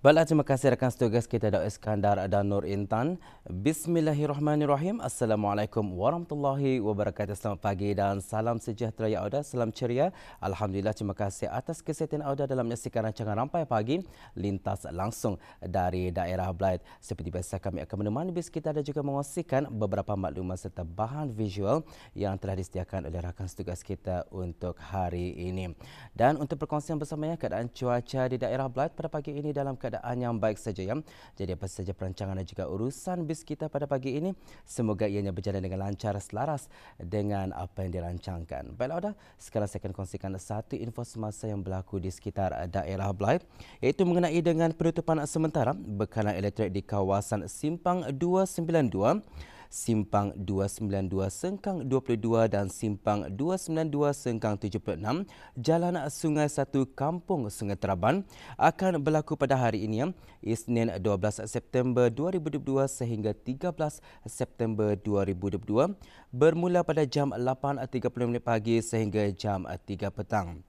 Baiklah, terima kasih rakan setugas kita Datuk Iskandar dan Nur Intan. Bismillahirrahmanirrahim. Assalamualaikum warahmatullahi wabarakatuh. Selamat pagi dan salam sejahtera ya Auda. Salam ceria. Alhamdulillah, terima kasih atas kesetiaan Auda dalam menyaksikan rancangan Rampai Pagi lintas langsung dari daerah Blyth. Seperti biasa kami akan menemani bis kita dan juga mengongsikan beberapa maklumat serta bahan visual yang telah disediakan oleh rakan setugas kita untuk hari ini. Dan untuk perkongsian bersamanya keadaan cuaca di daerah Blyth pada pagi ini dalam keadaan yang baik saja ya. Jadi apa saja perancangan dan juga urusan bis kita pada pagi ini, semoga ianya berjalan dengan lancar selaras dengan apa yang dirancangkan. Baiklah, sekarang saya akan kongsikan satu info semasa yang berlaku di sekitar daerah Blyth, iaitu mengenai dengan penutupan sementara bekalan elektrik di kawasan Simpang 292, Simpang 292 Sengkang 22 dan Simpang 292 Sengkang 76, Jalan Sungai 1 Kampung Sungai Teraban akan berlaku pada hari ini, Isnin 12 September 2022 sehingga 13 September 2022, bermula pada jam 8.30 pagi sehingga jam 3 petang.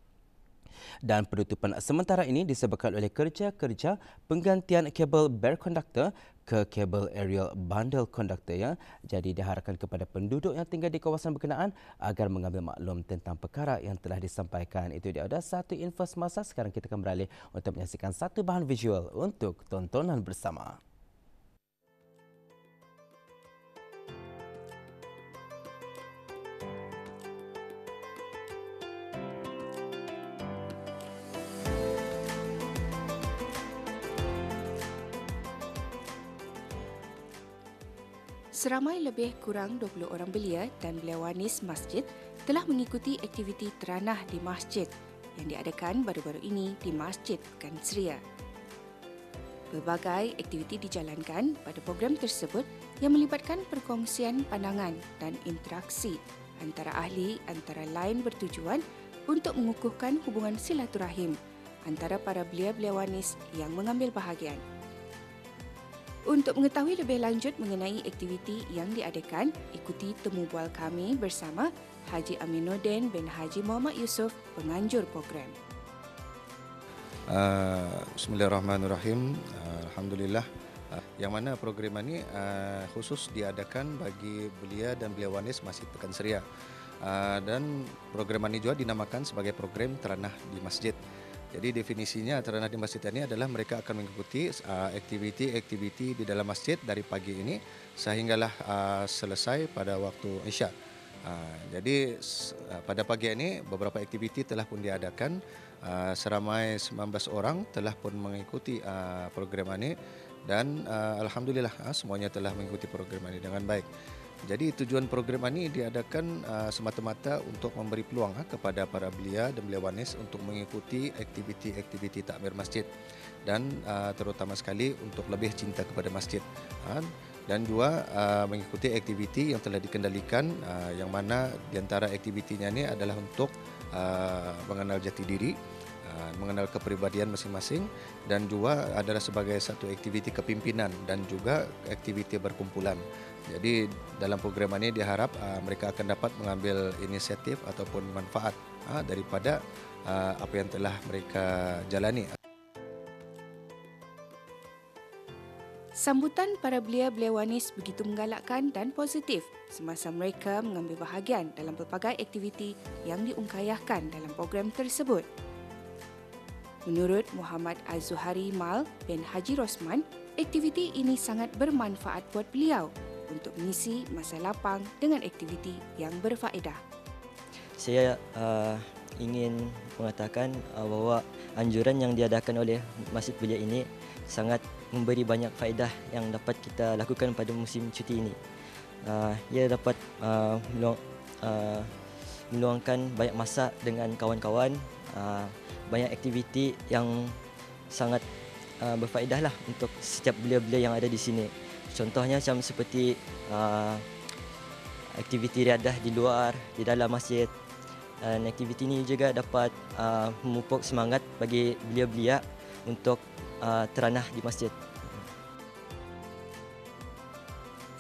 Dan penutupan sementara ini disebabkan oleh kerja-kerja penggantian kabel bare conductor ke kabel aerial bundle conductor ya. Jadi diharapkan kepada penduduk yang tinggal di kawasan berkenaan agar mengambil maklum tentang perkara yang telah disampaikan. Itu dia ada satu info semasa. Sekarang kita akan beralih untuk menyaksikan satu bahan visual untuk tontonan bersama. Seramai lebih kurang 20 orang belia dan beliawanis masjid telah mengikuti aktiviti teranah di masjid yang diadakan baru-baru ini di Masjid Pekan Seria. Berbagai aktiviti dijalankan pada program tersebut yang melibatkan perkongsian pandangan dan interaksi antara ahli antara lain bertujuan untuk mengukuhkan hubungan silaturahim antara para belia-beliawanis yang mengambil bahagian. Untuk mengetahui lebih lanjut mengenai aktiviti yang diadakan, ikuti temu bual kami bersama Haji Aminuddin bin Haji Muhammad Yusof, penganjur program. Bismillahirrahmanirrahim. Alhamdulillah. Yang mana program ini khusus diadakan bagi belia dan beliawanis Masjid Pekan Seria. Dan program ini juga dinamakan sebagai program teranah di masjid. Jadi definisinya teranah di masjid ini adalah mereka akan mengikuti aktiviti-aktiviti di dalam masjid dari pagi ini sehinggalah selesai pada waktu Isya. Jadi pada pagi ini beberapa aktiviti telah pun diadakan. Seramai 19 orang telah pun mengikuti program ini dan alhamdulillah semuanya telah mengikuti program ini dengan baik. Jadi tujuan program ini diadakan semata-mata untuk memberi peluang kepada para belia dan beliawanis untuk mengikuti aktiviti-aktiviti takmir masjid dan terutama sekali untuk lebih cinta kepada masjid dan juga mengikuti aktiviti yang telah dikendalikan yang mana di antara aktivitinya ini adalah untuk mengenal jati diri, mengenal kepribadian masing-masing dan juga adalah sebagai satu aktiviti kepimpinan dan juga aktiviti berkumpulan. Jadi dalam program ini diharap mereka akan dapat mengambil inisiatif ataupun manfaat daripada apa yang telah mereka jalani. Sambutan para belia-beliawanis begitu menggalakkan dan positif semasa mereka mengambil bahagian dalam pelbagai aktiviti yang diungkayahkan dalam program tersebut. Menurut Muhammad Az-Zuhari Mal bin Haji Rosman, aktiviti ini sangat bermanfaat buat beliau untuk mengisi masa lapang dengan aktiviti yang berfaedah. Saya ingin mengatakan bahawa anjuran yang diadakan oleh Masjid Belia ini sangat memberi banyak faedah yang dapat kita lakukan pada musim cuti ini. Ia dapat meluangkan banyak masa dengan kawan-kawan, banyak aktiviti yang sangat berfaedah lah untuk setiap belia-belia yang ada di sini. Contohnya macam seperti aktiviti riadah di luar, di dalam masjid. Dan aktiviti ini juga dapat memupuk semangat bagi belia-belia untuk teranah di masjid.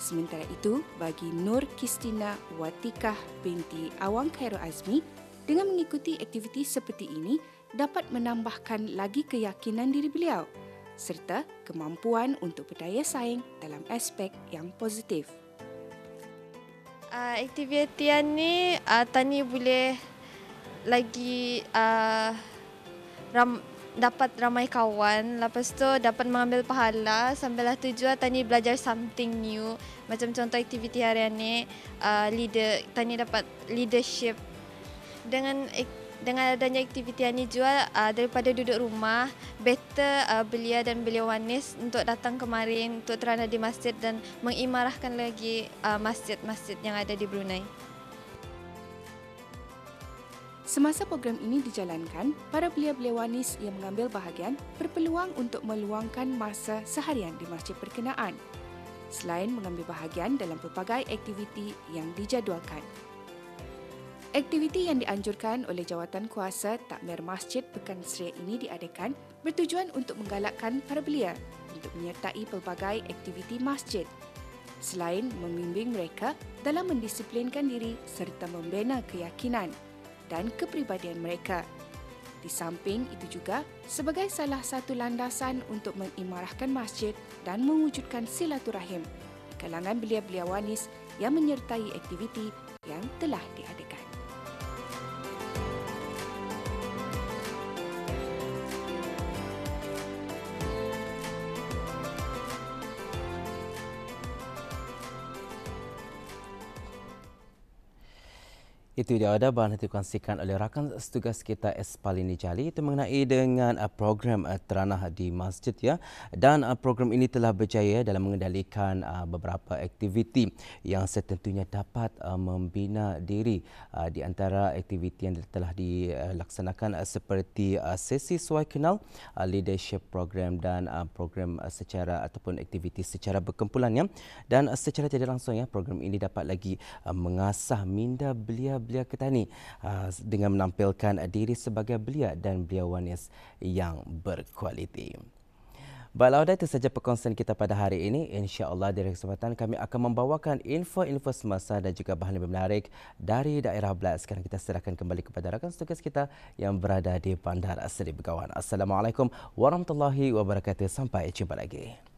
Sementara itu, bagi Nur Kristina Watikah binti Awang Khairul Azmi, dengan mengikuti aktiviti seperti ini dapat menambahkan lagi keyakinan diri beliau serta kemampuan untuk berdaya saing dalam aspek yang positif. Aktiviti ni Tani boleh lagi dapat ramai kawan, lepas tu dapat mengambil pahala sambil tujuan Tani belajar something new. Macam contoh aktiviti hari ini, Tani dapat leadership. Dengan adanya aktiviti ini juga daripada duduk rumah, better belia dan beliawanis untuk datang kemarin untuk terana di masjid dan mengimarahkan lagi masjid-masjid yang ada di Brunei. Semasa program ini dijalankan, para belia-beliawanis yang mengambil bahagian berpeluang untuk meluangkan masa seharian di masjid berkenaan, selain mengambil bahagian dalam pelbagai aktiviti yang dijadualkan. Aktiviti yang dianjurkan oleh Jawatan Kuasa Takmir Masjid Pekan Seria ini diadakan bertujuan untuk menggalakkan para belia untuk menyertai pelbagai aktiviti masjid, selain membimbing mereka dalam mendisiplinkan diri serta membina keyakinan dan kepribadian mereka. Di samping itu juga sebagai salah satu landasan untuk mengimarahkan masjid dan mewujudkan silaturahim di kalangan belia-beliawanis yang menyertai aktiviti yang telah diadakan. Itu dia ada bahan yang dikongsikan oleh rakan setugas kita Espalini Jali itu mengenai dengan program teranah di masjid ya, dan program ini telah berjaya dalam mengendalikan beberapa aktiviti yang setentunya dapat membina diri. Di antara aktiviti yang telah dilaksanakan seperti sesi suai kenal, leadership program dan program secara ataupun aktiviti secara berkumpulan ya, dan secara tidak langsung ya, program ini dapat lagi mengasah minda belia Ketani dengan menampilkan diri sebagai belia dan beliawanis yang berkualiti. Baiklah, itu saja perkongsian kita pada hari ini. InsyaAllah dari kesempatan kami akan membawakan info-info semasa dan juga bahan lebih menarik dari daerah Belait. Sekarang kita serahkan kembali kepada rakan setugas kita yang berada di Bandar Seri Begawan. Assalamualaikum warahmatullahi wabarakatuh. Sampai jumpa lagi.